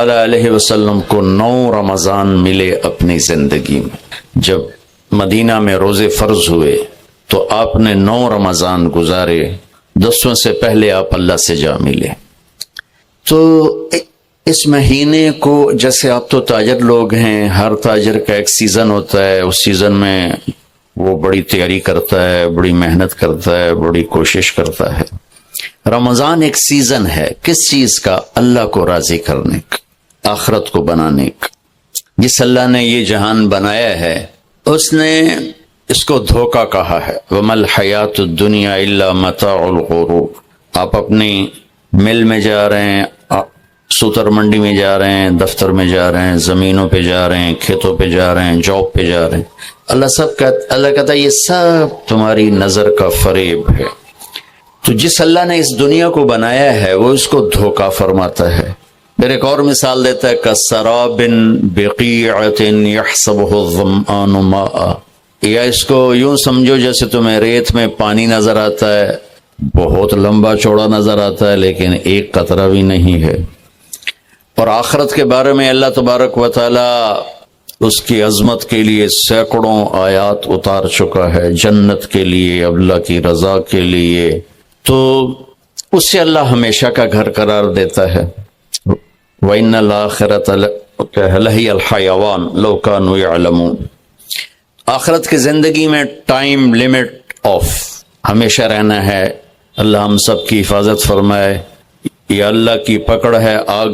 علیہ وسلم کو 9 رمضان ملے اپنی زندگی میں. جب مدینہ میں روزے فرض ہوئے تو آپ نے 9 رمضان گزارے. 10ویں سے پہلے آپ اللہ سے جا ملے. تو اس مہینے کو، جیسے آپ تو تاجر لوگ ہیں، ہر تاجر کا ایک سیزن ہوتا ہے، اس سیزن میں وہ بڑی تیاری کرتا ہے، بڑی محنت کرتا ہے، بڑی کوشش کرتا ہے. رمضان ایک سیزن ہے. کس چیز کا؟ اللہ کو راضی کرنے کا، آخرت کو بنانے کا. جس اللہ نے یہ جہان بنایا ہے اس نے اس کو دھوکہ کہا ہے. وَمَا الْحَيَاةُ الدُّنْيَا إِلَّا مَتَاعُ الْغُرُورِ. آپ اپنی مل میں جا رہے ہیں، سوتر منڈی میں جا رہے ہیں، دفتر میں جا رہے ہیں، زمینوں پہ جا رہے ہیں، کھیتوں پہ جا رہے ہیں، جاب پہ جا رہے ہیں. اللہ کہتا ہے یہ سب تمہاری نظر کا فریب ہے. تو جس اللہ نے اس دنیا کو بنایا ہے وہ اس کو دھوکہ فرماتا ہے. پھر ایک اور مثال دیتا ہے، کَسَرَابٍ بِقِيعَةٍ يَحْسَبُهُ الظَّمْآنُ مَاءً. یا اس کو یوں سمجھو جیسے تمہیں ریت میں پانی نظر آتا ہے، بہت لمبا چوڑا نظر آتا ہے لیکن ایک قطرہ بھی نہیں ہے. اور آخرت کے بارے میں اللہ تبارک و تعالی اس کی عظمت کے لیے سینکڑوں آیات اتار چکا ہے، جنت کے لیے، اللہ کی رضا کے لیے. تو اس سے اللہ ہمیشہ کا گھر قرار دیتا ہے. وَإِنَّ الْآخِرَةَ لَهِيَ الْحَيَوَانُ لَوْ كَانُوا يَعْلَمُونَ. آخرت کی زندگی میں ٹائم لمٹ آف ہمیشہ رہنا ہے. اللہ ہم سب کی حفاظت فرمائے. یا اللہ کی پکڑ ہے آگ،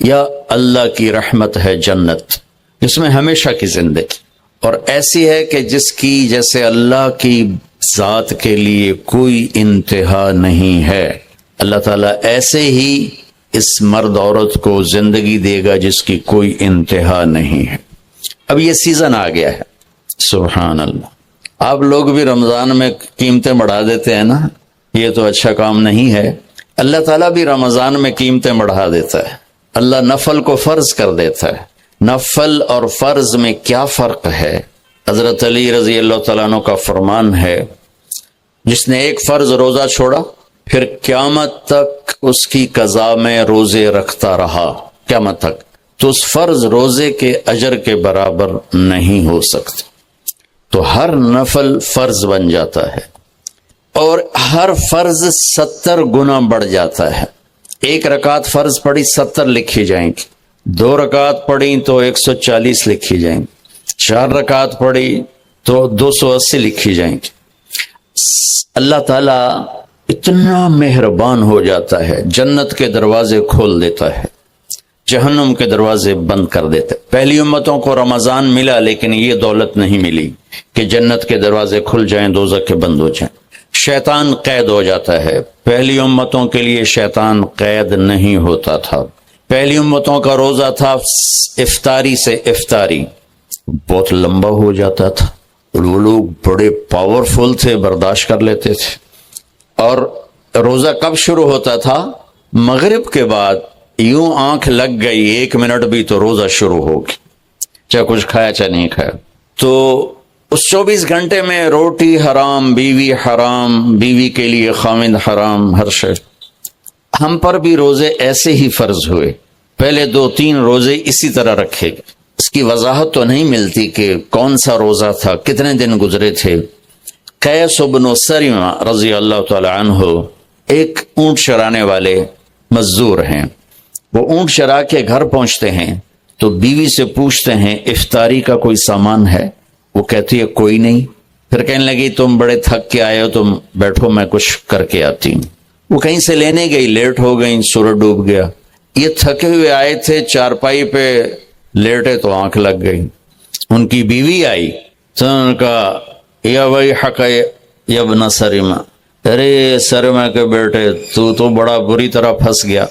یا اللہ کی رحمت ہے جنت. اس میں ہمیشہ کی زندگی. اور ایسی ہے کہ جس کی جیسے اللہ کی ذات کے لیے کوئی انتہا نہیں ہے، اللہ تعالیٰ ایسے ہی اس مرد عورت کو زندگی دے گا جس کی کوئی انتہا نہیں ہے. اب یہ سیزن آ گیا ہے. سبحان اللہ. آپ لوگ بھی رمضان میں قیمتیں بڑھا دیتے ہیں نا، یہ تو اچھا کام نہیں ہے. اللہ تعالیٰ بھی رمضان میں قیمتیں بڑھا دیتا ہے. اللہ نفل کو فرض کر دیتا ہے. نفل اور فرض میں کیا فرق ہے؟ حضرت علی رضی اللہ تعالیٰ عنہ کا فرمان ہے، جس نے ایک فرض روزہ چھوڑا پھر قیامت تک اس کی قضا میں روزے رکھتا رہا، قیامت تک، تو اس فرض روزے کے اجر کے برابر نہیں ہو سکتا. تو ہر نفل فرض بن جاتا ہے اور ہر فرض 70 گنا بڑھ جاتا ہے. 1 رکعت فرض پڑھی 70 لکھی جائیں گی، 2 رکعت پڑھی تو 140 لکھی جائیں گی، 4 رکعت پڑھی تو 280 لکھی جائیں گی. اللہ تعالیٰ اتنا مہربان ہو جاتا ہے، جنت کے دروازے کھول دیتا ہے، جہنم کے دروازے بند کر دیتا ہے. پہلی امتوں کو رمضان ملا لیکن یہ دولت نہیں ملی کہ جنت کے دروازے کھل جائیں، دوزخ کے بند ہو جائیں. شیطان قید ہو جاتا ہے. پہلی امتوں کے لیے شیطان قید نہیں ہوتا تھا. پہلی امتوں کا روزہ تھا افطاری سے افطاری، بہت لمبا ہو جاتا تھا. وہ لوگ بڑے پاورفل تھے، برداشت کر لیتے تھے. اور روزہ کب شروع ہوتا تھا؟ مغرب کے بعد. یوں آنکھ لگ گئی 1 منٹ بھی تو روزہ شروع ہوگی، چاہے کچھ کھایا چاہے نہیں کھایا. تو اس 24 گھنٹے میں روٹی حرام، بیوی حرام، بیوی کے لیے خامند حرام، ہر شے. ہم پر بھی روزے ایسے ہی فرض ہوئے. پہلے 2-3 روزے اسی طرح رکھے گئے. اس کی وضاحت تو نہیں ملتی کہ کون سا روزہ تھا، کتنے دن گزرے تھے. قیس بن سریمہ رضی اللہ تعالی عنہ ایک اونٹ چرانے والے مزدور ہیں. وہ اونٹ چرا کے گھر پہنچتے ہیں تو بیوی سے پوچھتے ہیں افطاری کا کوئی سامان ہے؟ وہ کہتی ہے کوئی نہیں. پھر کہنے لگی تم بڑے تھک کے آئے ہو، تم بیٹھو میں کچھ کر کے آتی ہوں. وہ کہیں سے لینے گئی، لیٹ ہو گئی، سورج ڈوب گیا. یہ تھکے ہوئے آئے تھے، چارپائی پہ لیٹے تو آنکھ لگ گئی. ان کی بیوی آئی تو انہوں نے کہا یا ویحک یا ابن سریمہ، ارے سریمہ کے بیٹے تو بڑا بری طرح پھنس گیا.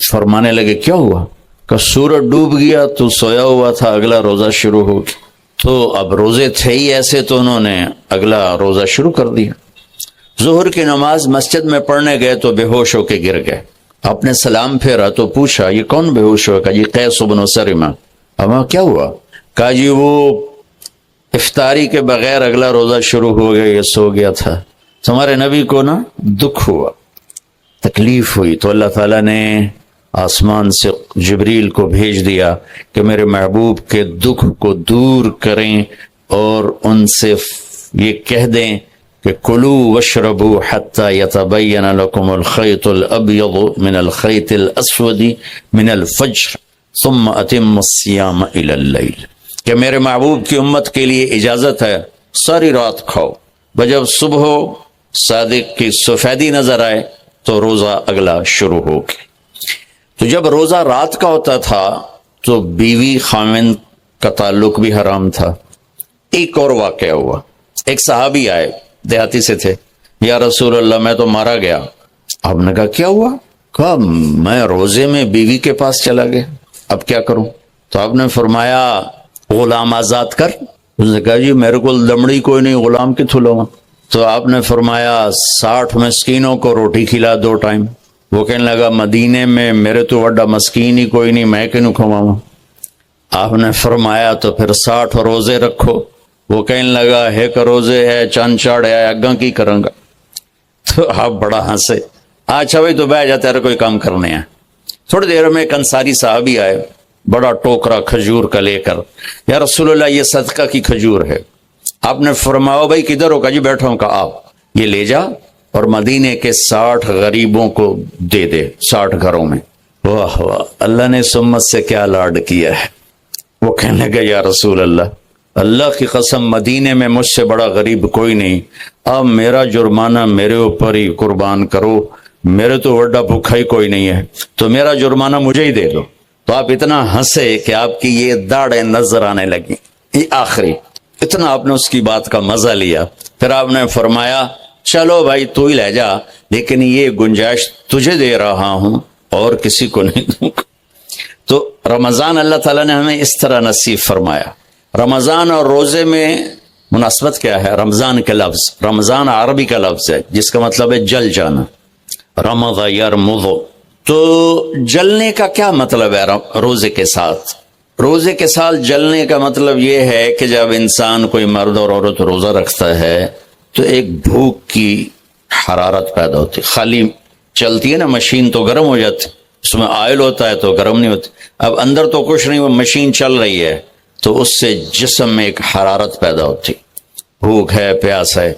فرمانے لگے کیا ہوا؟ کہ سورج ڈوب گیا، تو سویا ہوا تھا، اگلا روزہ شروع ہو گیا. تو اب روزے تھے ہی ایسے تو انہوں نے اگلا روزہ شروع کر دیا. ظہر کی نماز مسجد میں پڑھنے گئے تو بے ہوش ہو کے گر گئے. آپ نے سلام پھیرا تو پوچھا یہ کون بے ہوش ہوا؟ کہا جی قیس بن سریمہ. اما کیا ہوا؟ کہا جی وہ افطاری کے بغیر اگلا روزہ شروع ہو گیا، یہ سو گیا تھا. تمہارے نبی کو نا دکھ ہوا، تکلیف ہوئی، تو اللہ تعالیٰ نے آسمان سے جبریل کو بھیج دیا کہ میرے محبوب کے دکھ کو دور کریں اور ان سے یہ کہہ دیں کہ کلوا واشربوا حتی یتبین لکم الخیط الابیض من الخیط الاسود من الفجر ثم اتموا الصیام الی اللیل، کہ میرے محبوب کی امت کے لیے اجازت ہے ساری رات کھاؤ، جب صبح صادق کی سفیدی نظر آئے تو روزہ اگلا شروع ہو گیا۔ تو جب روزہ رات کا ہوتا تھا تو بیوی خامند کا تعلق بھی حرام تھا۔ ایک اور واقعہ ہوا، ایک صحابی آئے، دیہاتی سے تھے، یا رسول اللہ میں تو مارا گیا۔ آپ نے کہا کیا ہوا؟ کہا میں روزے میں بیوی کے پاس چلا گیا، اب کیا کروں؟ تو آپ نے فرمایا غلام آزاد کر۔ اس نے کہا جی میرے کو دمڑی کوئی نہیں، غلام کتوں لوں؟ تو آپ نے فرمایا 60 مسکینوں کو روٹی کھلا 2 ٹائم۔ وہ کہنے لگا مدینے میں میرے تو وڈا مسکین ہی کوئی نہیں، میں کیوں کھواؤں؟ آپ نے فرمایا تو پھر 60 روزے رکھو۔ وہ کہنے لگا ایک روزے ہے چند چاڑ ہے اگاں کی کروں گا۔ تو آپ بڑا ہنسے۔ اچھا بھائی تو بیٹھ جا، تیرا کوئی کام کرنے ہیں۔ تھوڑی دیر میں ایک انصاری صحابی آئے، بڑا ٹوکرا کھجور کا لے کر، یا رسول اللہ یہ صدقہ کی کھجور ہے۔ آپ نے فرمایا بھائی کدھر ہو؟ کہا جی بیٹھا ہوں۔ کہا آپ یہ لے جا اور مدینے کے 60 غریبوں کو دے دے، 60 گھروں میں۔ واہ واہ، اللہ نے اس امت سے کیا لاڈ کیا ہے۔ وہ کہنے لگا یا رسول اللہ کی قسم مدینے میں مجھ سے بڑا غریب کوئی نہیں، اب میرا جرمانہ میرے اوپر ہی قربان کرو، میرے تو وڈا بھوکا ہی کوئی نہیں ہے، تو میرا جرمانہ مجھے ہی دے دو۔ تو آپ اتنا ہنسے کہ آپ کی یہ داڑیں نظر آنے لگی۔ یہ آخری اتنا آپ نے اس کی بات کا مزہ لیا۔ پھر آپ نے فرمایا چلو بھائی تو ہی لے جا، لیکن یہ گنجائش تجھے دے رہا ہوں اور کسی کو نہیں دوں گا۔ تو رمضان اللہ تعالیٰ نے ہمیں اس طرح نصیب فرمایا۔ رمضان اور روزے میں مناسبت کیا ہے؟ رمضان کے لفظ، رمضان عربی کا لفظ ہے جس کا مطلب ہے جل جانا، رمض یرمض۔ تو جلنے کا کیا مطلب ہے؟ روزے کے ساتھ، روزے کے ساتھ جلنے کا مطلب یہ ہے کہ جب انسان کوئی مرد اور عورت روزہ رکھتا ہے تو ایک بھوک کی حرارت پیدا ہوتی، خالی چلتی ہے نا مشین تو گرم ہو جاتی، اس میں آئل ہوتا ہے تو گرم نہیں ہوتی۔ اب اندر تو کچھ نہیں، وہ مشین چل رہی ہے تو اس سے جسم میں ایک حرارت پیدا ہوتی، بھوک ہے، پیاس ہے۔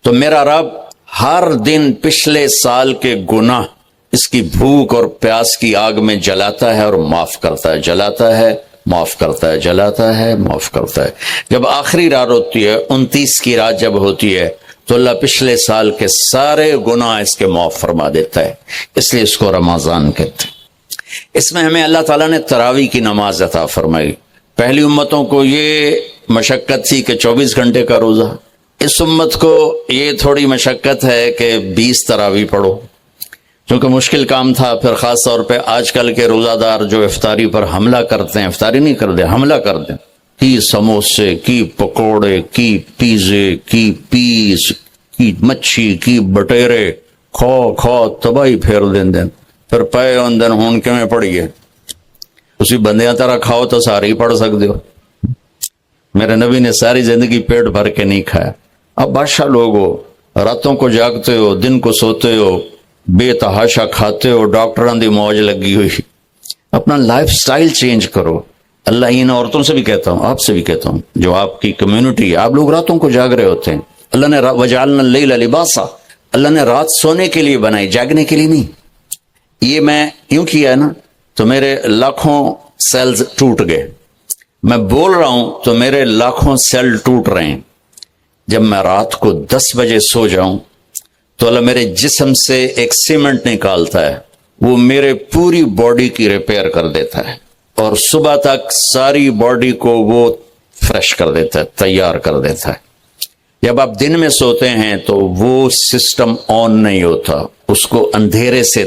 تو میرا رب ہر دن پچھلے سال کے گناہ اس کی بھوک اور پیاس کی آگ میں جلاتا ہے اور معاف کرتا ہے، جلاتا ہے معاف کرتا ہے، جلاتا ہے معاف کرتا ہے۔ جب آخری رات ہوتی ہے، 29 کی رات جب ہوتی ہے تو اللہ پچھلے سال کے سارے گناہ اس کے معاف فرما دیتا ہے، اس لیے اس کو رمضان کہتے ہیں۔ اس میں ہمیں اللہ تعالیٰ نے تراویح کی نماز عطا فرمائی۔ پہلی امتوں کو یہ مشقت تھی کہ 24 گھنٹے کا روزہ، اس امت کو یہ تھوڑی مشقت ہے کہ 20 تراویح پڑھو، کیونکہ مشکل کام تھا۔ پھر خاص طور پہ آج کل کے روزہ دار جو افطاری پر حملہ کرتے ہیں، افطاری نہیں کرتے، حملہ کرتے ہیں، کی سموسے، کی پکوڑے، کی پیزے، کی پیس، کی مچھی، کی بٹیرے، کھو تباہی پھیر دیں پھر پے ان دن ہون کے میں پڑھیے اسی بندیاں طرح کھاؤ تو سارے ہی پڑھ سکتے ہو۔ میرے نبی نے ساری زندگی پیٹ بھر کے نہیں کھایا۔ اب بادشاہ لوگ ہو، راتوں کو جاگتے ہو، دن کو سوتے ہو، بے تحاشا کھاتے ہو، ڈاکٹران دی موج لگی ہوئی، اپنا لائف سٹائل چینج کرو۔ اللہ ان عورتوں سے بھی کہتا ہوں، آپ سے بھی کہتا ہوں، جو آپ کی کمیونٹی ہے، آپ لوگ راتوں کو جاگ رہے ہوتے ہیں۔ اللہ نے وجعلنا اللیل لباسا، اللہ نے رات سونے کے لیے بنائی، جاگنے کے لیے نہیں۔ یہ میں یوں کیا ہے نا تو میرے لاکھوں سیلز ٹوٹ گئے، میں بول رہا ہوں تو میرے لاکھوں سیل ٹوٹ رہے ہیں۔ جب میں رات کو 10 بجے سو جاؤں تو اللہ میرے جسم سے ایک سیمنٹ نکالتا ہے، وہ میرے پوری باڈی کی ریپیئر کر دیتا ہے، اور صبح تک ساری باڈی کو وہ فریش کر دیتا ہے، تیار کر دیتا ہے۔ جب آپ دن میں سوتے ہیں تو وہ سسٹم آن نہیں ہوتا، اس کو اندھیرے سے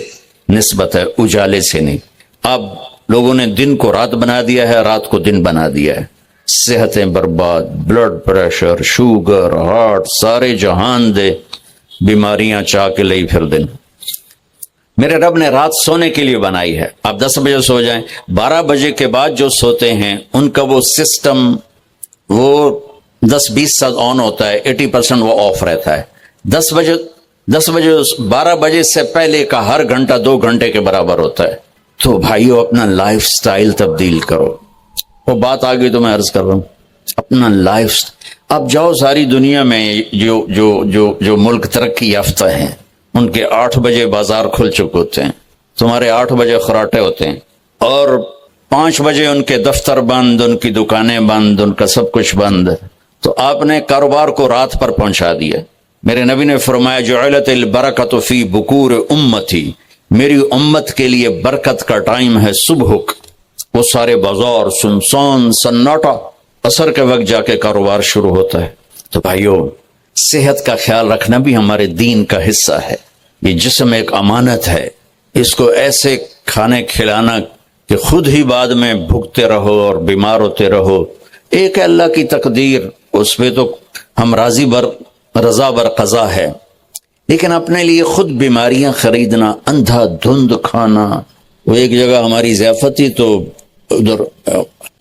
نسبت ہے، اجالے سے نہیں۔ اب لوگوں نے دن کو رات بنا دیا ہے، رات کو دن بنا دیا ہے، صحتیں برباد، بلڈ پریشر، شوگر، ہارٹ، سارے جہان دے بیماریاں چاہ کے لئی پھر دن۔ میرے رب نے رات سونے کے لیے بنائی ہے۔ آپ 10 بجے سو جائیں، 12 بجے کے بعد جو سوتے ہیں ان کا وہ سسٹم وہ 10-20% آن ہوتا ہے، 80% وہ آف رہتا ہے۔ 10 بجے 12 بجے سے پہلے کا ہر گھنٹہ 2 گھنٹے کے برابر ہوتا ہے۔ تو بھائیو اپنا لائف سٹائل تبدیل کرو. وہ بات آ گئی تو میں عرض کر رہا ہوں اپنا لائف. اب جاؤ ساری دنیا میں جو ملک ترقی یافتہ ہیں ان کے 8 بجے بازار کھل چکے ہوتے ہیں, تمہارے 8 بجے خراٹے ہوتے ہیں, اور 5 بجے ان کے دفتر بند, ان کی دکانیں بند, ان کا سب کچھ بند. تو آپ نے کاروبار کو رات پر پہنچا دیا. میرے نبی نے فرمایا جعلت البرکۃ فی بکور امتی, میری امت کے لیے برکت کا ٹائم ہے صبح. وہ سارے بازار سنسان سناٹا, عصر کے وقت جا کے کاروبار شروع ہوتا ہے. تو بھائیو صحت کا خیال رکھنا بھی ہمارے دین کا حصہ ہے. یہ جسم ایک امانت ہے, اس کو ایسے کھانے کھلانا کہ خود ہی بعد میں بھوکتے رہو اور بیمار ہوتے رہو. ایک اللہ کی تقدیر, اس پہ تو ہم رضا بر قضا ہے, لیکن اپنے لیے خود بیماریاں خریدنا, اندھا دھند کھانا. وہ ایک جگہ ہماری ضیافت تھی تو ادھر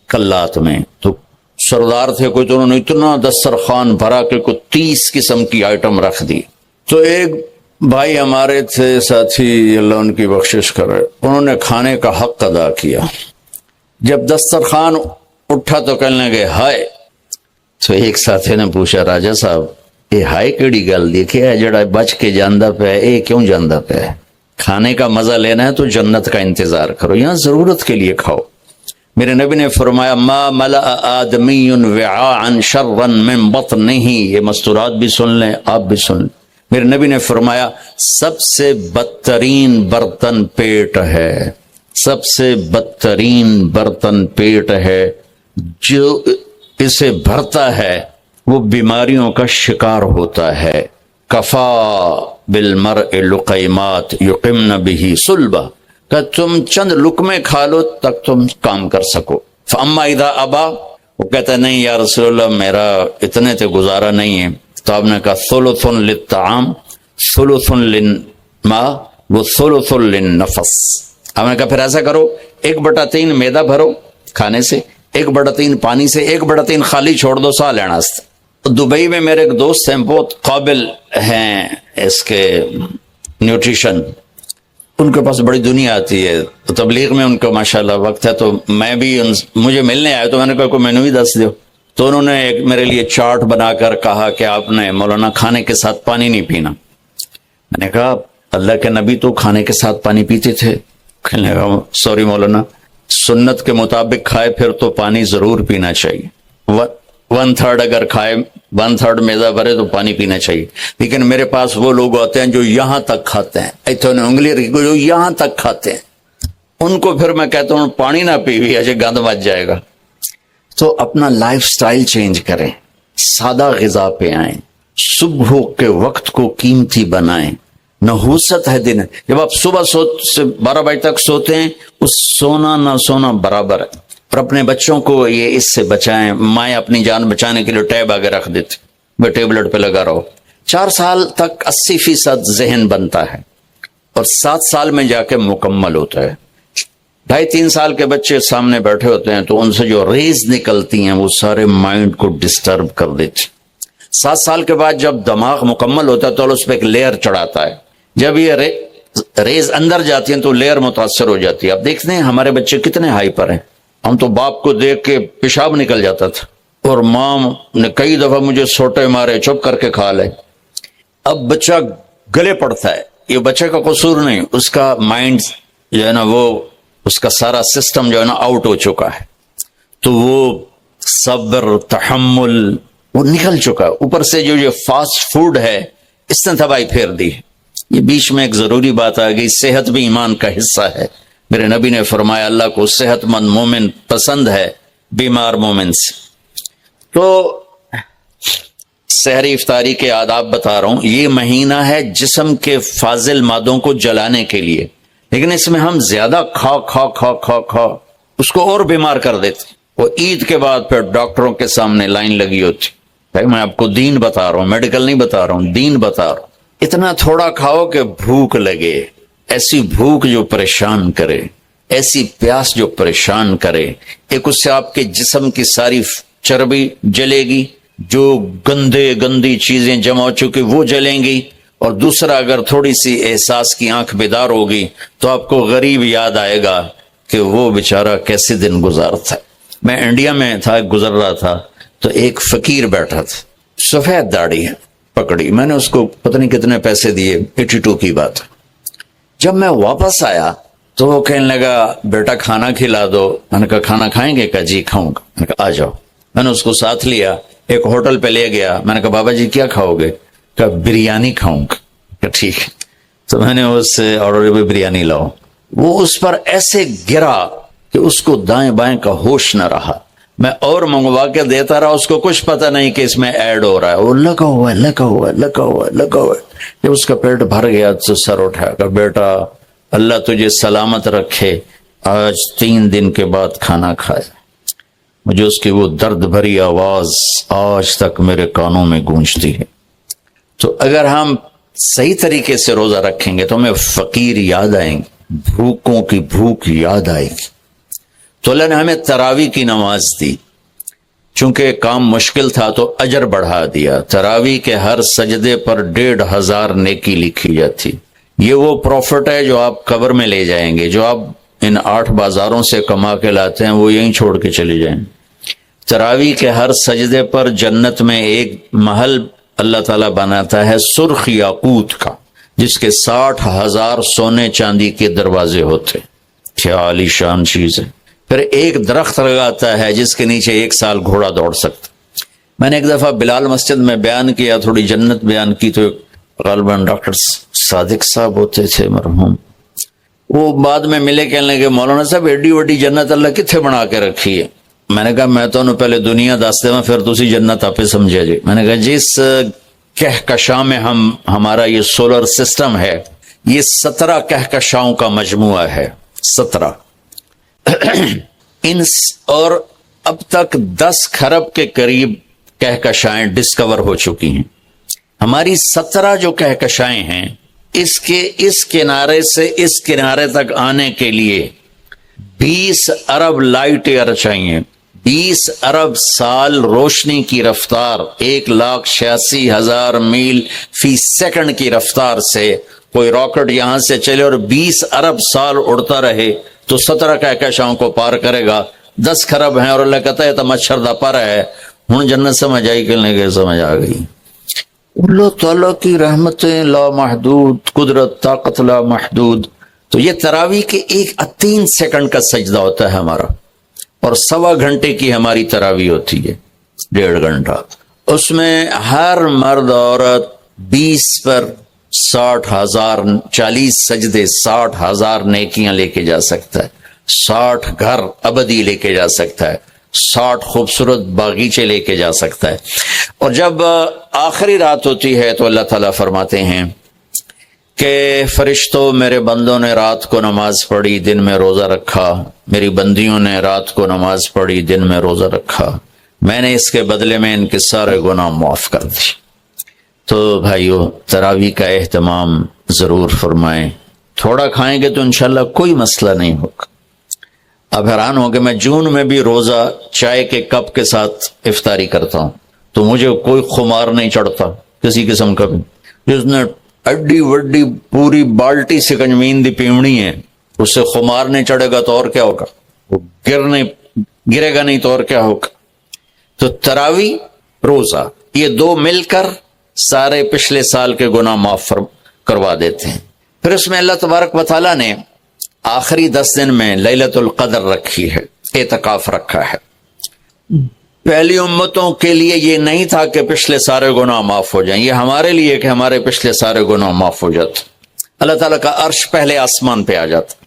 کلات میں تو سردار تھے کوئی, تو انہوں نے اتنا دسترخوان بھرا کہ کوئی 30 قسم کی آئٹم رکھ دی. تو ایک بھائی ہمارے تھے ساتھی, اللہ ان کی بخشش کرے, انہوں نے کھانے کا حق ادا کیا. جب دسترخوان اٹھا تو کہنے لگے ہائے. تو ایک ساتھی نے پوچھا راجا صاحب یہ ہائے کیڑی گل دیکھے جڑا بچ کے جاندہ پہ ہے, اے کیوں جاندہ پہ ہے؟ کھانے کا مزہ لینا ہے تو جنت کا انتظار کرو, یہاں ضرورت کے لیے کھاؤ. میرے نبی نے فرمایا ما ملأ آدمی وعاء شرا من بطنہ, یہ مستورات بھی سن لیں آپ بھی سن لیں. میرے نبی نے فرمایا سب سے بدترین برتن پیٹ ہے, سب سے بدترین برتن پیٹ ہے. جو اسے بھرتا ہے وہ بیماریوں کا شکار ہوتا ہے. کفا بالمرء لقیمات یقمن به صلبا, کہ تم چند لقمے کھا لو تک تم کام کر سکو. فاما اذا ابا, وہ کہتا نہیں یا رسول اللہ میرا اتنے تے گزارا نہیں ہے. تو آپ نے کہا ثلث للطعام ثلث للماء وثلث للنفس. آپ نے کہا پھر ایسا کرو 1/3 میدا بھرو کھانے سے, 1/3 پانی سے, 1/3 خالی چھوڑ دو سا لینا. دبئی میں میرے ایک دوست ہیں بہت قابل ہیں اس کے نیوٹریشن, ان کے پاس بڑی دنیا آتی ہے. تو تبلیغ میں ان کا ماشاءاللہ وقت ہے, تو میں بھی مجھے ملنے آئے تو میں نے کہا کوئی مینو ہی دس دو. تو انہوں نے ایک میرے لیے چارٹ بنا کر کہا کہ آپ نے مولانا کھانے کے ساتھ پانی نہیں پینا. میں نے کہا اللہ کے نبی تو کھانے کے ساتھ پانی پیتے تھے. کہنے لگا سوری مولانا, سنت کے مطابق کھائے پھر تو پانی ضرور پینا چاہیے. 1/3 اگر کھائے 1/3 میدا بھرے تو پانی پینا چاہیے. لیکن میرے پاس وہ لوگ ہوتے ہیں جو یہاں تک کھاتے ہیں, ایتھے نے انگلی رکھی جو یہاں تک کھاتے ہیں, ان کو پھر میں کہتا ہوں پانی نہ پیوی ایسے گند مچ جائے گا. تو اپنا لائف سٹائل چینج کریں, سادہ غذا پہ آئیں, صبح کے وقت کو قیمتی بنائیں. نحوست ہے دن, جب آپ صبح سے 12 بجے تک سوتے ہیں اس سونا نہ سونا برابر ہے. اور اپنے بچوں کو یہ اس سے بچائیں. مائیں اپنی جان بچانے کے لیے ٹیب آگے رکھ دیتے, وہ ٹیبلٹ پہ لگا رہو. 4 سال تک 80% ذہن بنتا ہے اور 7 سال میں جا کے مکمل ہوتا ہے. 2.5-3 سال کے بچے سامنے بیٹھے ہوتے ہیں تو ان سے جو ریز نکلتی ہیں وہ سارے مائنڈ کو ڈسٹرب کر دیتی. 7 سال کے بعد جب دماغ مکمل ہوتا ہے تو اس پہ ایک لیئر چڑھاتا ہے. جب یہ ریز اندر جاتی ہیں تو لیئر متاثر ہو جاتی ہے. اب دیکھتے ہیں ہمارے بچے کتنے ہائپر ہیں. ہم تو باپ کو دیکھ کے پیشاب نکل جاتا تھا, اور ماں نے کئی دفعہ مجھے سوٹے مارے چپ کر کے کھا لے. اب بچہ گلے پڑتا ہے, یہ بچے کا قصور نہیں, اس کا مائنڈ جو ہے نا وہ اس کا سارا سسٹم جو ہے نا آؤٹ ہو چکا ہے. تو وہ صبر تحمل وہ نکل چکا ہے. اوپر سے جو یہ فاسٹ فوڈ ہے اس نے تباہی پھیر دی. یہ بیچ میں ایک ضروری بات آ گئی, صحت بھی ایمان کا حصہ ہے. میرے نبی نے فرمایا اللہ کو صحت مند مومن پسند ہے بیمار مومن سے. تو سحری افطاری کے آداب بتا رہا ہوں. یہ مہینہ ہے جسم کے فاضل مادوں کو جلانے کے لیے, لیکن اس میں ہم زیادہ کھا اس کو اور بیمار کر دیتے. وہ عید کے بعد پھر ڈاکٹروں کے سامنے لائن لگی ہوتی. بھائی میں آپ کو دین بتا رہا ہوں, میڈیکل نہیں بتا رہا ہوں, دین بتا رہا ہوں. اتنا تھوڑا کھاؤ کہ بھوک لگے, ایسی بھوک جو پریشان کرے, ایسی پیاس جو پریشان کرے. ایک اس سے آپ کے جسم کی ساری چربی جلے گی, جو گندی چیزیں جمع ہو چکی وہ جلیں گی, اور دوسرا اگر تھوڑی سی احساس کی آنکھ بیدار ہوگی تو آپ کو غریب یاد آئے گا کہ وہ بیچارہ کیسے دن گزارتا ہے۔ میں انڈیا میں تھا، گزر رہا تھا تو ایک فقیر بیٹھا تھا، سفید داڑھی پکڑی، میں نے اس کو پتہ نہیں کتنے پیسے دیے، 82 کی بات۔ جب میں واپس آیا تو وہ کہنے لگا بیٹا کھانا کھلا دو۔ میں نے کہا کھانا کھائیں گے؟ کہا جی کھاؤں گا۔ میں نے کہا آ جاؤ۔ میں نے اس کو ساتھ لیا، ایک ہوٹل پہ لے گیا۔ میں نے کہا بابا جی کیا کھاؤ گے؟ کہا بریانی کھاؤں گا۔ کہا ٹھیک ہے۔ تو میں نے اس سے آرڈر پہ بریانی لاؤ، وہ اس پر ایسے گرا کہ اس کو دائیں بائیں کا ہوش نہ رہا۔ میں اور منگوا کے دیتا رہا، اس کو کچھ پتہ نہیں کہ اس میں ایڈ ہو رہا ہے، وہ لگا ہوا ہے لگا ہوا ہے لگا ہوا ہے لگا ہوا ہے۔ جب اس کا پیٹ بھر گیا تو سر اٹھایا، کہ بیٹا اللہ تجھے سلامت رکھے، آج 3 دن کے بعد کھانا کھایا۔ مجھے اس کی وہ درد بھری آواز آج تک میرے کانوں میں گونجتی ہے۔ تو اگر ہم صحیح طریقے سے روزہ رکھیں گے تو ہمیں فقیر یاد آئیں گے، بھوکوں کی بھوک یاد آئے گی۔ تو اللہ نے ہمیں تراویح کی نماز دی، چونکہ کام مشکل تھا تو اجر بڑھا دیا۔ تراویح کے ہر سجدے پر 1500 نیکی لکھی جاتی۔ یہ وہ پروفٹ ہے جو آپ قبر میں لے جائیں گے، جو آپ ان 8 بازاروں سے کما کے لاتے ہیں وہ یہیں چھوڑ کے چلے جائیں۔ تراویح کے ہر سجدے پر جنت میں ایک محل اللہ تعالیٰ بناتا ہے سرخ یاقوت کا، جس کے 60,000 سونے چاندی کے دروازے ہوتے۔ کیا عالی شان چیز ہے۔ پھر ایک درخت لگاتا ہے جس کے نیچے 1 سال گھوڑا دوڑ سکتا۔ میں نے ایک دفعہ بلال مسجد میں بیان کیا، تھوڑی جنت بیان کی، تو غالباً ڈاکٹر صادق صاحب ہوتے تھے مرحوم، وہ بعد میں ملے، کہنے لگے مولانا صاحب ایڈی وڈی جنت اللہ کتنے بنا کے رکھی ہے؟ میں نے کہا میں تو انہوں پہلے دنیا دستے میں پھر تسی جنت آپ سمجھے جی۔ میں نے کہا جس کہکشاں میں ہمارا یہ سولر سسٹم ہے، یہ 17 کہکشاؤں کا مجموعہ ہے، 17 اور اب تک 10 کھرب کے قریب کہکشائیں ڈسکور ہو چکی ہیں۔ ہماری 17 جو کہکشائیں ہیں، اس کنارے سے اس کنارے تک آنے کے لیے 20 ارب لائٹ ایئر چاہیے، 20 ارب سال روشنی کی رفتار، 1,86,000 میل فی سیکنڈ کی رفتار سے کوئی راکٹ یہاں سے چلے اور 20 ارب سال اڑتا رہے تو 17 کہکشاؤں کو پار کرے گا۔ 10 کھرب ہیں اور اللہ کہتا ہے تو مچھر دا پر ہے۔ ہوں جنت سمجھ آئی کہ نہیں؟ سمجھ آ گئی۔ اللہ تعالیٰ کی رحمتیں لا محدود، قدرت طاقت لا محدود۔ تو یہ تراویح کے 3 سیکنڈ کا سجدہ ہوتا ہے ہمارا، اور 1.25 گھنٹے کی ہماری تراویح ہوتی ہے، 1.5 گھنٹہ۔ اس میں ہر مرد عورت 20 پر 60,000 40 سجدے، 60,000 نیکیاں لے کے جا سکتا ہے، 60 گھر ابدی لے کے جا سکتا ہے، 60 خوبصورت باغیچے لے کے جا سکتا ہے۔ اور جب آخری رات ہوتی ہے تو اللہ تعالیٰ فرماتے ہیں کہ فرشتوں میرے بندوں نے رات کو نماز پڑھی، دن میں روزہ رکھا، میری بندیوں نے رات کو نماز پڑھی، دن میں روزہ رکھا، میں نے اس کے بدلے میں ان کے سارے گناہ معاف کر دی۔ تو بھائیو تراویح کا اہتمام ضرور فرمائیں۔ تھوڑا کھائیں گے تو انشاءاللہ کوئی مسئلہ نہیں ہوگا۔ اب حیران ہو کہ میں جون میں بھی روزہ چائے کے کپ کے ساتھ افطاری کرتا ہوں تو مجھے کوئی خمار نہیں چڑھتا کسی قسم کا بھی۔ جس نے اڈی وڈی پوری بالٹی سکنجمین دی پیمنی ہے، اس سے خمار نہیں چڑھے گا تو اور کیا ہوگا؟ وہ گرے گا نہیں تو اور کیا ہوگا؟ تو تراویح، روزہ، یہ 2 مل کر سارے پچھلے سال کے گناہ معاف کروا دیتے ہیں۔ پھر اس میں اللہ تبارک و تعالیٰ نے آخری 10 دن میں لیلۃ القدر رکھی ہے، اعتکاف رکھا ہے۔ پہلی امتوں کے لیے یہ نہیں تھا کہ پچھلے سارے گناہ معاف ہو جائیں، یہ ہمارے لیے کہ ہمارے پچھلے سارے گناہ معاف ہو جاتے۔ اللہ تعالیٰ کا عرش پہلے آسمان پہ آ جاتا،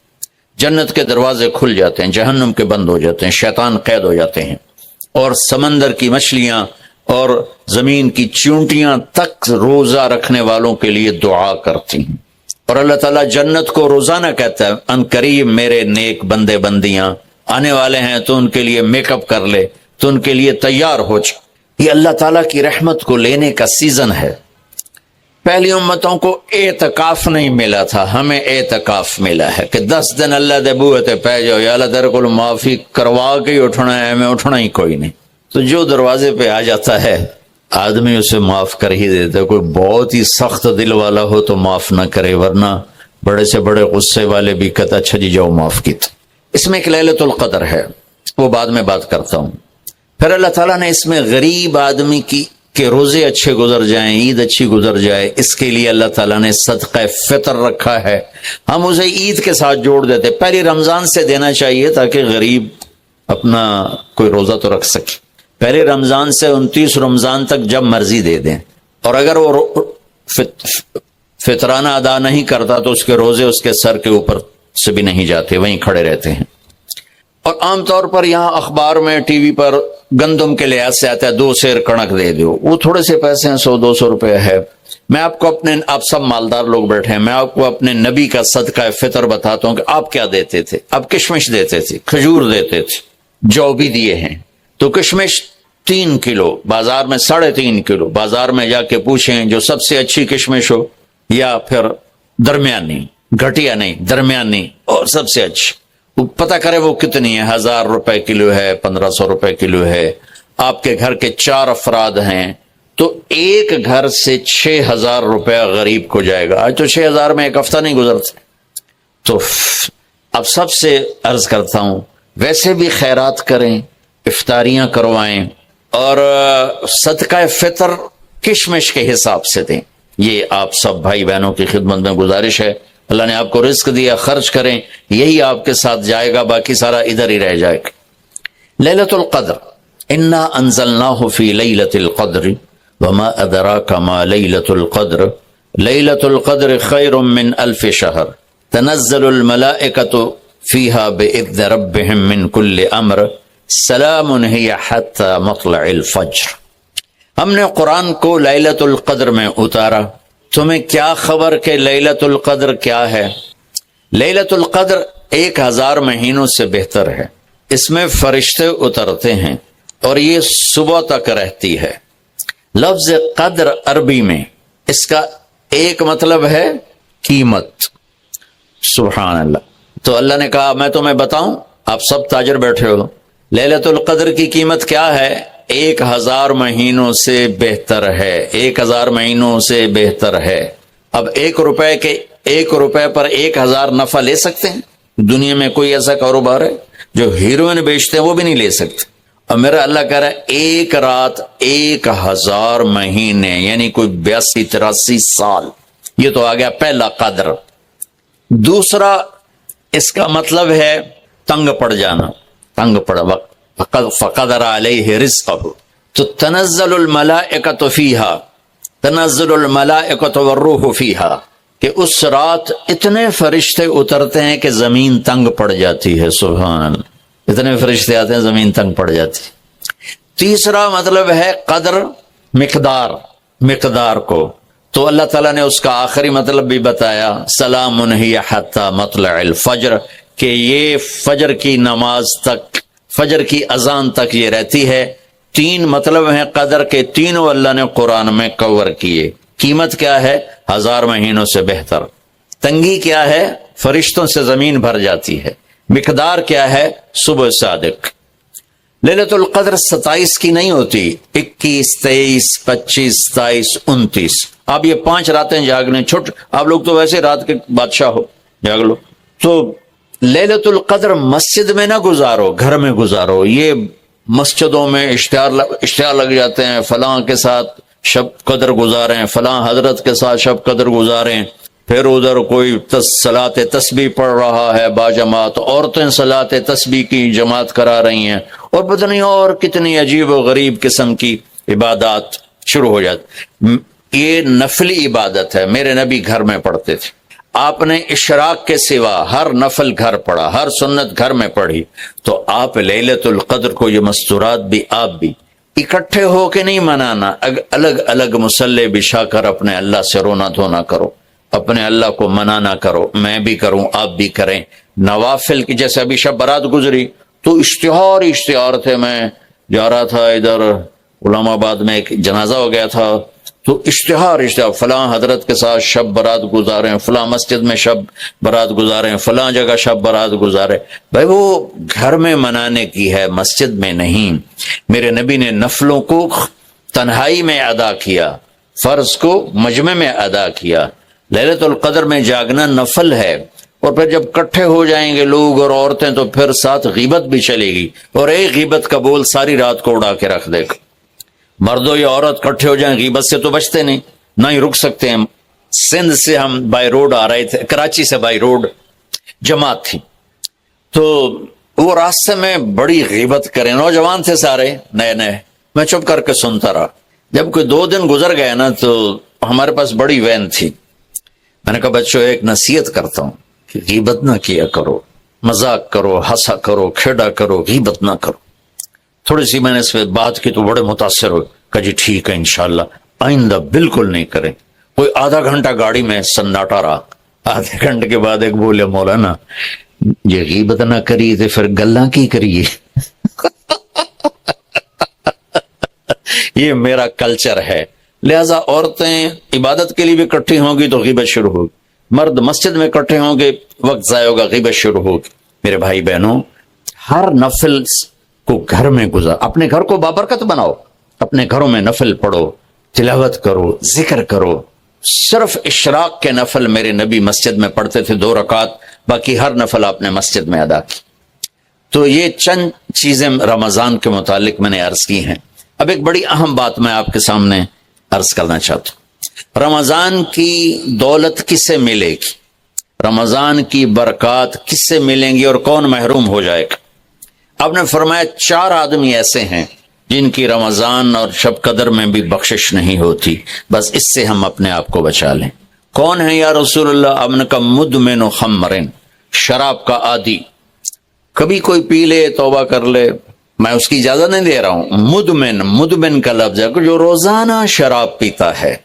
جنت کے دروازے کھل جاتے ہیں، جہنم کے بند ہو جاتے ہیں، شیطان قید ہو جاتے ہیں، اور سمندر کی مچھلیاں اور زمین کی چونٹیاں تک روزہ رکھنے والوں کے لیے دعا کرتی ہیں۔ اور اللہ تعالیٰ جنت کو روزانہ کہتا ہے ان قریب میرے نیک بندے بندیاں آنے والے ہیں تو ان کے لیے میک اپ کر لے، تو ان کے لیے تیار ہو جا۔ یہ اللہ تعالیٰ کی رحمت کو لینے کا سیزن ہے۔ پہلی امتوں کو اعتکاف نہیں ملا تھا، ہمیں اعتکاف ملا ہے کہ 10 دن اللہ دے بوئے تے پہ جاؤ، یا اللہ تیرے کو معافی کروا کے ہی اٹھنا ہے، ہمیں اٹھنا ہی کوئی نہیں۔ تو جو دروازے پہ آ جاتا ہے آدمی اسے معاف کر ہی دیتا ہے. کوئی بہت ہی سخت دل والا ہو تو معاف نہ کرے، ورنہ بڑے سے بڑے غصے والے بھی کہتا اچھا جی جاؤ معاف کی. اس میں ایک لیلۃ القدر ہے، وہ بعد میں بات کرتا ہوں. پھر اللہ تعالیٰ نے اس میں غریب آدمی کی کہ روزے اچھے گزر جائیں، عید اچھی گزر جائے، اس کے لیے اللہ تعالیٰ نے صدقہ فطر رکھا ہے. ہم اسے عید کے ساتھ جوڑ دیتے، پہلی رمضان سے دینا چاہیے تاکہ غریب اپنا کوئی روزہ تو رکھ سکے. پہلے رمضان سے 29 رمضان تک جب مرضی دے دیں، اور اگر وہ فطرانہ ادا نہیں کرتا تو اس کے روزے اس کے سر کے اوپر سے بھی نہیں جاتے، وہیں کھڑے رہتے ہیں. اور عام طور پر یہاں اخبار میں ٹی وی پر گندم کے لحاظ سے آتا ہے 2 سیر کڑک دے دو، وہ تھوڑے سے پیسے ہیں، 100-200 روپے ہے. میں آپ کو آپ سب مالدار لوگ بیٹھے ہیں، میں آپ کو اپنے نبی کا صدقہ فطر بتاتا ہوں کہ آپ کیا دیتے تھے. آپ کشمش دیتے تھے، کھجور دیتے تھے، جو بھی دیے ہیں. تو کشمش 3 کلو، بازار میں 3.5 کلو. بازار میں جا کے پوچھیں جو سب سے اچھی کشمش ہو، یا پھر درمیانی، گھٹیا نہیں درمیانی اور سب سے اچھی، پتہ کرے وہ کتنی ہے. 1000 روپے کلو ہے، 1500 روپے کلو ہے. آپ کے گھر کے 4 افراد ہیں تو ایک گھر سے 6000 روپیہ غریب کو جائے گا. آج تو 6000 میں ایک ہفتہ نہیں گزرتا. تو اب سب سے عرض کرتا ہوں ویسے بھی خیرات کریں، افطاریاں کروائیں، اور صدقہ فطر کشمش کے حساب سے دیں. یہ آپ سب بھائی بہنوں کی خدمت میں گزارش ہے. اللہ نے آپ کو رزق دیا، خرچ کریں، یہی آپ کے ساتھ جائے گا، باقی سارا ادھر ہی رہ جائے گا. لیلۃ القدر، انا انزلناہ فی لیلۃ القدر وما ادراک ما لیلۃ القدر لیلۃ القدر خیر من 1000 شہر تنزل الملائکۃ فیہا باذن ربہم من کل امر سلام ہی حتی مطلع الفجر. ہم نے قرآن کو لیلۃ القدر میں اتارا. تمہیں کیا خبر کہ لیلۃ القدر کیا ہے؟ لیلۃ القدر 1000 مہینوں سے بہتر ہے. اس میں فرشتے اترتے ہیں اور یہ صبح تک رہتی ہے. لفظ قدر عربی میں اس کا ایک مطلب ہے قیمت. سبحان اللہ. تو اللہ نے کہا میں تمہیں بتاؤں، آپ سب تاجر بیٹھے ہو، لیلۃ القدر کی قیمت کیا ہے؟ 1000 مہینوں سے بہتر ہے. 1000 مہینوں سے بہتر ہے. اب 1 روپے پر 1000 نفع لے سکتے ہیں؟ دنیا میں کوئی ایسا کاروبار ہے؟ جو ہیروئن بیچتے ہیں وہ بھی نہیں لے سکتے. اور میرا اللہ کہہ رہا ہے ایک رات 1000 مہینے، یعنی کوئی 82-83 سال. یہ تو آ گیا پہلا قدر. دوسرا اس کا مطلب ہے تنگ پڑ جانا، تنگ پڑ وقت فقدر علیہ رزقہ. تو تنزل الملائکۃ فیہا، تنزل الملائکۃ والروح فیہا، کہ اس رات اتنے فرشتے اترتے ہیں کہ زمین تنگ پڑ جاتی ہے. سبحان اللہ، اتنے فرشتے آتے ہیں زمین تنگ پڑ جاتی. تیسرا مطلب ہے قدر، مقدار کو. تو اللہ تعالیٰ نے اس کا آخری مطلب بھی بتایا، سلام ہی حتی مطلع الفجر، کہ یہ فجر کی نماز تک، فجر کی اذان تک یہ رہتی ہے. 3 مطلب ہیں قدر کے، تینوں اللہ نے قرآن میں کور کیے. قیمت کیا ہے؟ 1000 مہینوں سے بہتر. تنگی کیا ہے؟ فرشتوں سے زمین بھر جاتی ہے. مقدار کیا ہے؟ صبح صادق. لیلۃ القدر 27 کی نہیں ہوتی، 21، 23، 25، 27، 29. آپ یہ 5 راتیں جاگ لیں. آپ لوگ تو ویسے رات کے بادشاہ ہو، جاگ لو. تو لیلۃ القدر مسجد میں نہ گزارو، گھر میں گزارو. یہ مسجدوں میں اشتہار لگ جاتے ہیں، فلاں کے ساتھ شب قدر گزاریں، فلاں حضرت کے ساتھ شب قدر گزاریں. پھر ادھر کوئی صلاۃ تسبیح پڑھ رہا ہے باجماعت، عورتیں صلاۃ تسبیح کی جماعت کرا رہی ہیں، اور پتہ نہیں اور کتنی عجیب و غریب قسم کی عبادات شروع ہو جاتی. یہ نفلی عبادت ہے. میرے نبی گھر میں پڑھتے تھے. آپ نے اشراق کے سوا ہر نفل گھر پڑھا، ہر سنت گھر میں پڑھی. تو آپ لیلۃ القدر کو یہ مستورات بھی آپ بھی اکٹھے ہو کے نہیں منانا، الگ الگ مصلی بچھا کر اپنے اللہ سے رونا دھونا کرو، اپنے اللہ کو منانا کرو. میں بھی کروں، آپ بھی کریں. نوافل کی، جیسے ابھی شب برات گزری تو اشتہار تھے. میں جا رہا تھا ادھر غلام آباد میں، ایک جنازہ ہو گیا تھا، تو اشتہار فلاں حضرت کے ساتھ شب برات گزاریں، فلاں مسجد میں شب برات گزاریں، فلاں جگہ شب برات گزاریں. بھائی وہ گھر میں منانے کی ہے، مسجد میں نہیں. میرے نبی نے نفلوں کو تنہائی میں ادا کیا، فرض کو مجمع میں ادا کیا۔ لیلۃ القدر میں جاگنا نفل ہے، اور پھر جب کٹھے ہو جائیں گے لوگ اور عورتیں تو پھر ساتھ غیبت بھی چلے گی، اور ایک غیبت کا بول ساری رات کو اڑا کے رکھ دے گا۔ مردوں یا عورت کٹھے ہو جائیں غیبت سے تو بچتے نہیں، نہ ہی رک سکتے ہیں۔ سندھ سے ہم بائی روڈ آ رہے تھے، کراچی سے بائی روڈ جماعت تھی، تو وہ راستے میں بڑی غیبت کریں، نوجوان تھے سارے نئے نئے، میں چپ کر کے سنتا رہا۔ جب کوئی 2 دن گزر گئے نا تو ہمارے پاس بڑی وین تھی، میں نے کہا بچوں ایک نصیحت کرتا ہوں کہ غیبت نہ کیا کرو، مذاق کرو، ہنسا کرو، کھیڑا کرو، غیبت نہ کرو۔ تھوڑی سی میں نے اس پہ بات کی تو بڑے متاثر ہوئے، کہا جی ٹھیک ہے انشاءاللہ آئندہ بالکل نہیں کریں۔ کوئی آدھا گھنٹہ گاڑی میں سناٹا رہا، آدھے گھنٹے کے بعد ایک بولے مولانا یہ غیبت نہ کری تو پھر گلاں کی کریے۔ یہ میرا کلچر ہے، لہذا عورتیں عبادت کے لیے بھی اکٹھی ہوں گی تو غیبت شروع ہوگی، مرد مسجد میں اکٹھے ہوں گے وقت ضائع ہوگا، غیبت شروع ہوگی۔ میرے بھائی بہنوں، ہر نفل کو گھر میں گزار، اپنے گھر کو بابرکت بناؤ، اپنے گھروں میں نفل پڑھو، تلاوت کرو، ذکر کرو۔ صرف اشراق کے نفل میرے نبی مسجد میں پڑھتے تھے 2 رکعت، باقی ہر نفل آپ نے مسجد میں ادا کی۔ تو یہ چند چیزیں رمضان کے متعلق میں نے عرض کی ہیں۔ اب ایک بڑی اہم بات میں آپ کے سامنے عرض کرنا چاہتا ہوں، رمضان کی دولت کس سے ملے گی، رمضان کی برکات کس سے ملیں گی، اور کون محروم ہو جائے گا؟ آپ نے فرمایا 4 آدمی ایسے ہیں جن کی رمضان اور شب قدر میں بھی بخشش نہیں ہوتی، بس اس سے ہم اپنے آپ کو بچا لیں۔ کون ہے یا رسول اللہ؟ آپ نے کہا مدمن خمرن، شراب کا عادی، کبھی کوئی پی لے توبہ کر لے، میں اس کی اجازت نہیں دے رہا ہوں، مدمن کا لفظ ہے جو روزانہ شراب پیتا ہے،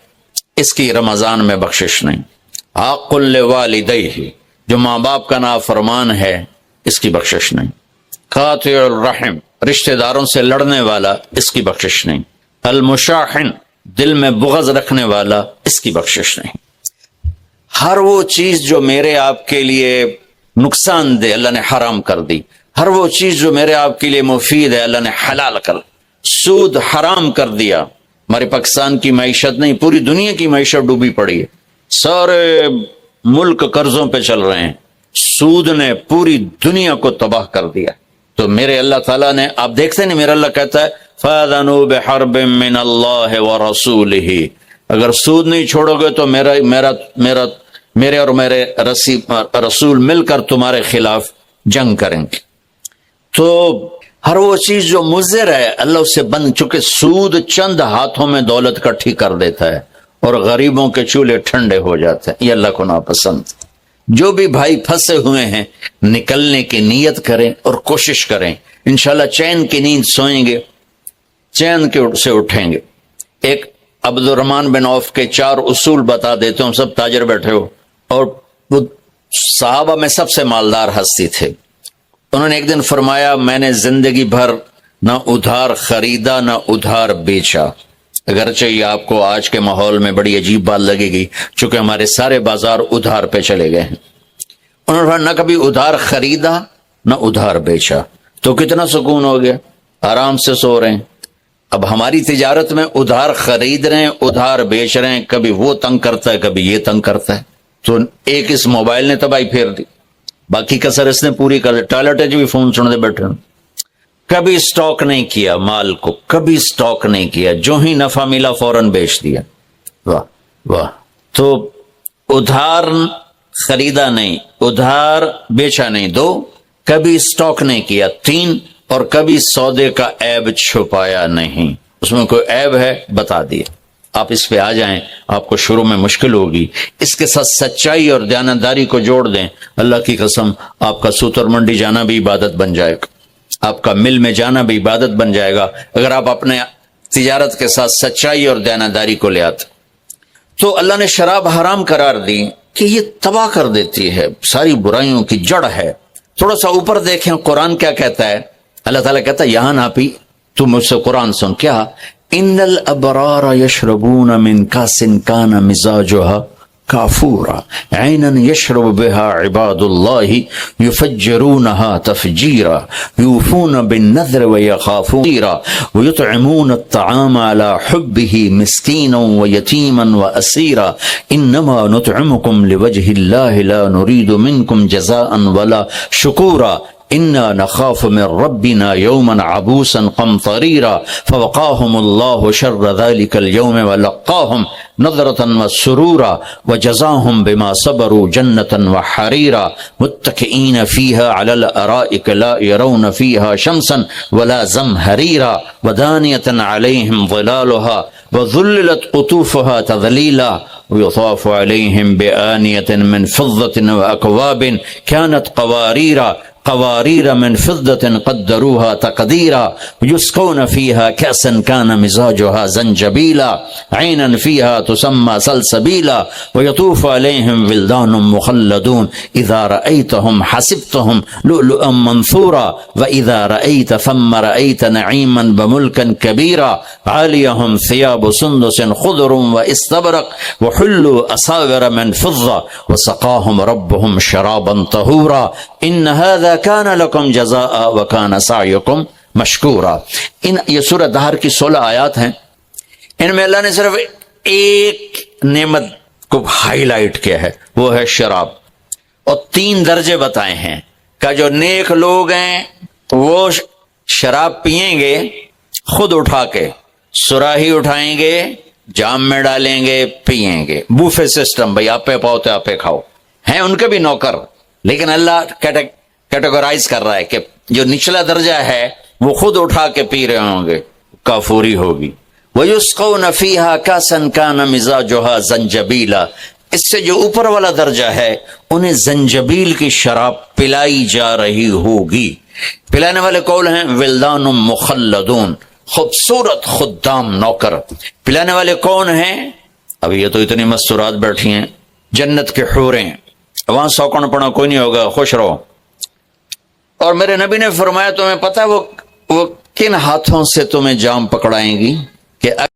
اس کی رمضان میں بخشش نہیں۔ عاق لوالدیہ، جو ماں باپ کا نافرمان ہے، اس کی بخشش نہیں۔ قاطع الرحم، رشتہ داروں سے لڑنے والا، اس کی بخشش نہیں۔ المشاحن، دل میں بغض رکھنے والا، اس کی بخشش نہیں۔ ہر وہ چیز جو میرے آپ کے لیے نقصان دہ اللہ نے حرام کر دی، ہر وہ چیز جو میرے آپ کے لیے مفید ہے اللہ نے حلال کر، سود حرام کر دیا۔ ہمارے پاکستان کی معیشت نہیں، پوری دنیا کی معیشت ڈوبی پڑی ہے، سارے ملک قرضوں پہ چل رہے ہیں، سود نے پوری دنیا کو تباہ کر دیا۔ تو میرے اللہ تعالیٰ نے، آپ دیکھتے نہیں، میرا اللہ کہتا ہے فَأَذَنُوا بِحَرْبٍ مِّنَ اللَّهِ وَرَسُولِهِ، اگر سود نہیں چھوڑو گے تو میرے اور میرے رسول مل کر تمہارے خلاف جنگ کریں گے۔ تو ہر وہ چیز جو مضر ہے اللہ اس سے بند، چونکہ سود چند ہاتھوں میں دولت کٹھی کر دیتا ہے اور غریبوں کے چولہے ٹھنڈے ہو جاتے ہیں، یہ اللہ کو ناپسند۔ جو بھی بھائی پھنسے ہوئے ہیں نکلنے کی نیت کریں اور کوشش کریں، انشاءاللہ چین کی نیند سوئیں گے، چین کے سے اٹھیں گے۔ ایک عبد الرحمن بن عوف کے 4 اصول بتا دیتے ہوں، سب تاجر بیٹھے ہو، اور وہ صحابہ میں سب سے مالدار ہستی تھے۔ انہوں نے ایک دن فرمایا میں نے زندگی بھر نہ ادھار خریدا نہ ادھار بیچا، اگرچہ یہ آپ کو آج کے ماحول میں بڑی عجیب بات لگے گی چونکہ ہمارے سارے بازار ادھار پہ چلے گئے ہیں۔ انہوں نے نہ کبھی ادھار خریدا نہ ادھار بیچا، تو کتنا سکون ہو گیا، آرام سے سو رہے ہیں۔ اب ہماری تجارت میں ادھار خرید رہے ہیں ادھار بیچ رہے ہیں، کبھی وہ تنگ کرتا ہے کبھی یہ تنگ کرتا ہے، تو ایک اس موبائل نے تباہی پھیر دی، باقی کسر اس نے پوری کر دی، ٹوائلٹ بھی فون سنتے بیٹھے ہیں۔ کبھی سٹاک نہیں کیا مال کو، کبھی سٹاک نہیں کیا، جو ہی نفع ملا فوراً بیچ دیا۔ واہ واہ، تو ادھار خریدا نہیں، ادھار بیچا نہیں، 2، کبھی سٹاک نہیں کیا، 3، اور کبھی سودے کا عیب چھپایا نہیں، اس میں کوئی عیب ہے بتا دیا۔ آپ اس پہ آ جائیں، آپ کو شروع میں مشکل ہوگی، اس کے ساتھ سچائی اور دیانتداری کو جوڑ دیں، اللہ کی قسم آپ کا سوتر منڈی جانا بھی عبادت بن جائے گا، آپ کا مل میں جانا بھی عبادت بن جائے گا، اگر آپ اپنے تجارت کے ساتھ سچائی اور دیانتداری کو لے آتے۔ تو اللہ نے شراب حرام قرار دی کہ یہ تباہ کر دیتی ہے، ساری برائیوں کی جڑ ہے۔ تھوڑا سا اوپر دیکھیں قرآن کیا کہتا ہے، اللہ تعالیٰ کہتا ہے یہاں نہ پی، تو مجھ سے قرآن سن، کیا ان الابرار یشربون من کاس کان مزاجها كافورا عينا يشرب بها عباد الله يفجرونها تفجيرا يوفون بالنذر ويخافون ويطعمون الطعام على حبه مسكينا ويتيما وأسيرا إنما نطعمكم لوجه الله لا نريد منكم جزاء ولا شكورا إنا نخاف من ربنا يوما عبوسا قمطريرا فوقاهم الله شر ذلك اليوم ولقاهم نظرة وسرورا وجزاهم بما صبروا جنة وحريرا متكئين فيها على الأرائك لا يرون فيها شمسا ولا زمهريرا ودانية عليهم ظلالها وذللت قطوفها تذليلا ويطاف عليهم بآنية من فضة وأكواب كانت قوارير من فضة قدروها تقديرا يسقون فيها كأسا كان مزاجها زنجبيلا عينا فيها تسمى سلسبيلا ويطوف عليهم ولدان مخلدون إذا رأيتهم حسبتهم لؤلؤا منثورا وإذا رأيت ثم رأيت نعيما بملكا كبيرا عاليهم ثياب سندس خضر واستبرق وحلوا أساور من فضة وسقاهم ربهم شرابا طهورا إن هذا كان لكم جزاء وكان سعيكم مشکورا. یہ سورہ دہر کی 16 آیات ہیں. ان میں اللہ نے صرف ایک نعمت کو ہائی لائٹ کیا ہے، وہ ہے شراب، اور 3 درجے بتائے ہیں کہ جو نیک لوگ ہیں وہ شراب پئیں گے خود اٹھا کے، سراہی اٹھائیں گے، جام میں ڈالیں گے، پئیں گے. بوفے سسٹم، بھئی آپ پہ پاؤ تو آپ پہ کھاؤ. ہیں ان کے بھی نوکر، لیکن اللہ کیٹیگرائز کر رہا ہے کہ جو نچلا درجہ ہے وہ خود اٹھا کے پی رہے ہوں گے، کافوری ہوگی. وَيُسْقَوْنَ فِيهَا كَاسًا كَانَ مِزَاجُهَا زَنْجَبِيلًا. اس سے جو اوپر والا درجہ ہے انہیں زنجبیل کی شراب پلائی جا رہی ہوگی. پلانے والے کون ہیں؟ ولدان مخلدون، خوبصورت خدام نوکر. پلانے والے کون ہیں؟ اب یہ تو اتنی مستورات بیٹھی ہیں، جنت کے حوریں، وہاں سوکن پڑا کوئی نہیں ہوگا، خوش رہو. اور میرے نبی نے فرمایا تمہیں پتہ وہ کن ہاتھوں سے تمہیں جام پکڑائیں گی کہ